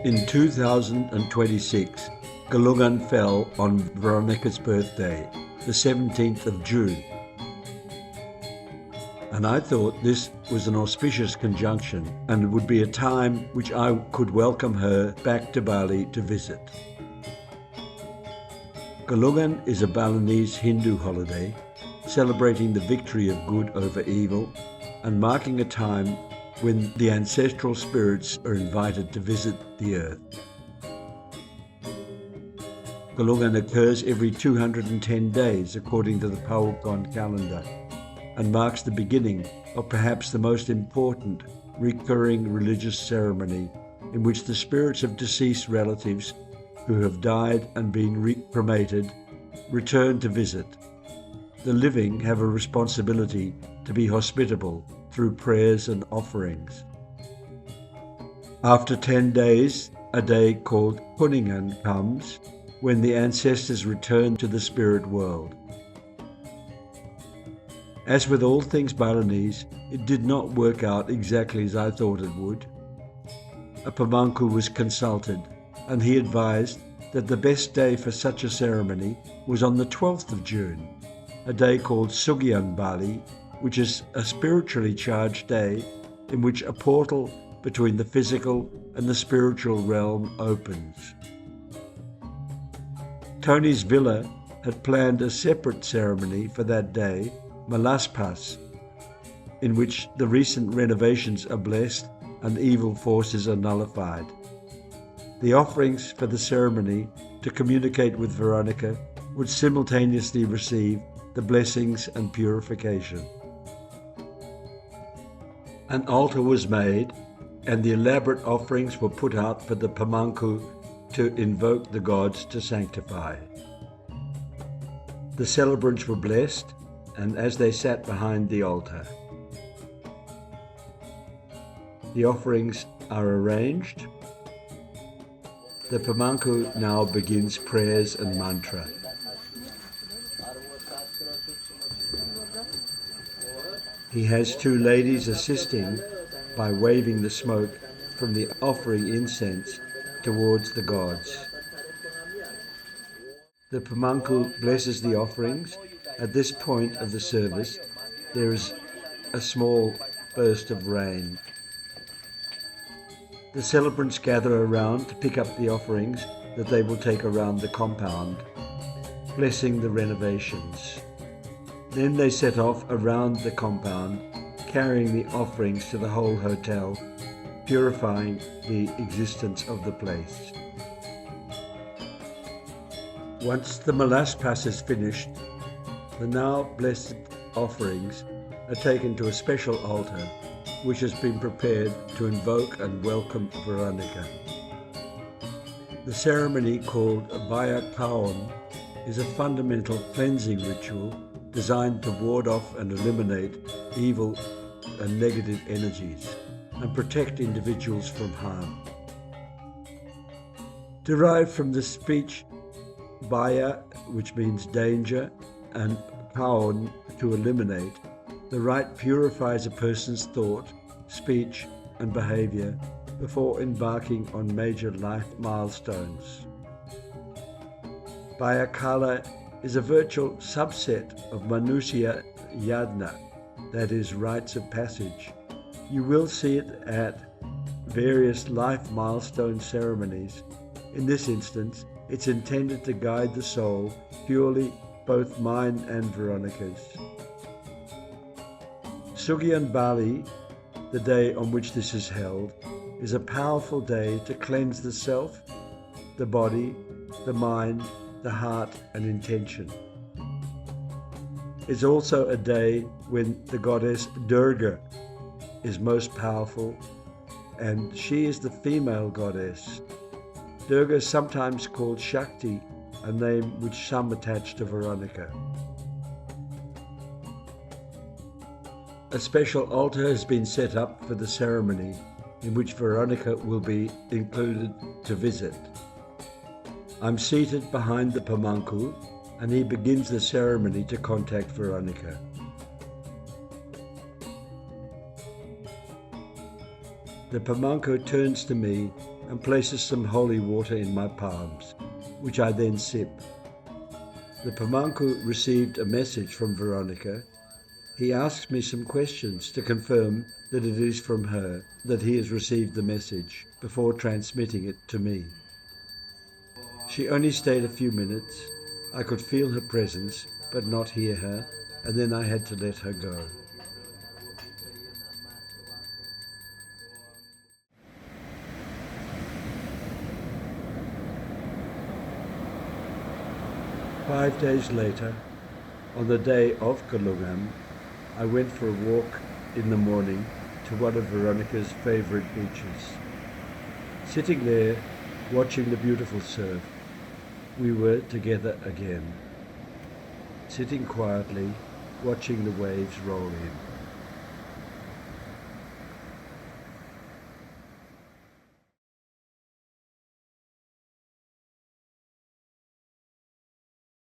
In 2026, Galungan fell on Veronica's birthday, the 17th of June. And I thought this was an auspicious conjunction and would be a time which I could welcome her back to Bali to visit. Galungan is a Balinese Hindu holiday celebrating the victory of good over evil and marking a time when the ancestral spirits are invited to visit the earth. Galungan occurs every 210 days according to the Galungan calendar and marks the beginning of perhaps the most important recurring religious ceremony in which the spirits of deceased relatives who have died and been cremated return to visit. The living have a responsibility to be hospitable through prayers and offerings. After 10 days, a day called Galungan comes, when the ancestors return to the spirit world. As with all things Balinese, it did not work out exactly as I thought it would. A pemangku was consulted, and he advised that the best day for such a ceremony was on the 12th of June, a day called Sugian Bali, which is a spiritually charged day in which a portal between the physical and the spiritual realm opens. Tony's villa had planned a separate ceremony for that day, Malaspas, in which the recent renovations are blessed and evil forces are nullified. The offerings for the ceremony to communicate with Veronica would simultaneously receive the blessings and purification. An altar was made, and the elaborate offerings were put out for the pemangku to invoke the gods to sanctify. The celebrants were blessed, and as they sat behind the altar, the offerings are arranged. The pemangku now begins prayers and mantra. He has two ladies assisting by waving the smoke from the offering incense towards the gods. The pemangku blesses the offerings. At this point of the service, there is a small burst of rain. The celebrants gather around to pick up the offerings that they will take around the compound, blessing the renovations. Then they set off around the compound, carrying the offerings to the whole hotel, purifying the existence of the place. Once the Malaspas is finished, the now blessed offerings are taken to a special altar, which has been prepared to invoke and welcome Veronica. The ceremony called Baya Kaon is a fundamental cleansing ritual designed to ward off and eliminate evil and negative energies and protect individuals from harm. Derived from the speech Baya, which means danger, and Kaon, to eliminate, the rite purifies a person's thought, speech, and behavior before embarking on major life milestones. Bayakala is a virtual subset of Manusya Yadna, that is, rites of passage. You will see it at various life milestone ceremonies. In this instance, it's intended to guide the soul, purely both mine and Veronica's. Sugian Bali, the day on which this is held, is a powerful day to cleanse the self, the body, the mind, the heart, and intention. It's also a day when the goddess Durga is most powerful, and she is the female goddess. Durga is sometimes called Shakti, a name which some attach to Veronica. A special altar has been set up for the ceremony, in which Veronica will be included to visit. I'm seated behind the pemangku, and he begins the ceremony to contact Veronica. The pemangku turns to me and places some holy water in my palms, which I then sip. The pamangku received a message from Veronica. He asks me some questions to confirm that it is from her that he has received the message before transmitting it to me. She only stayed a few minutes. I could feel her presence but not hear her, and then I had to let her go. Five days later, on the day of Galungan, I went for a walk in the morning to one of Veronica's favourite beaches. Sitting there, watching the beautiful surf, we were together again, sitting quietly, watching the waves roll in.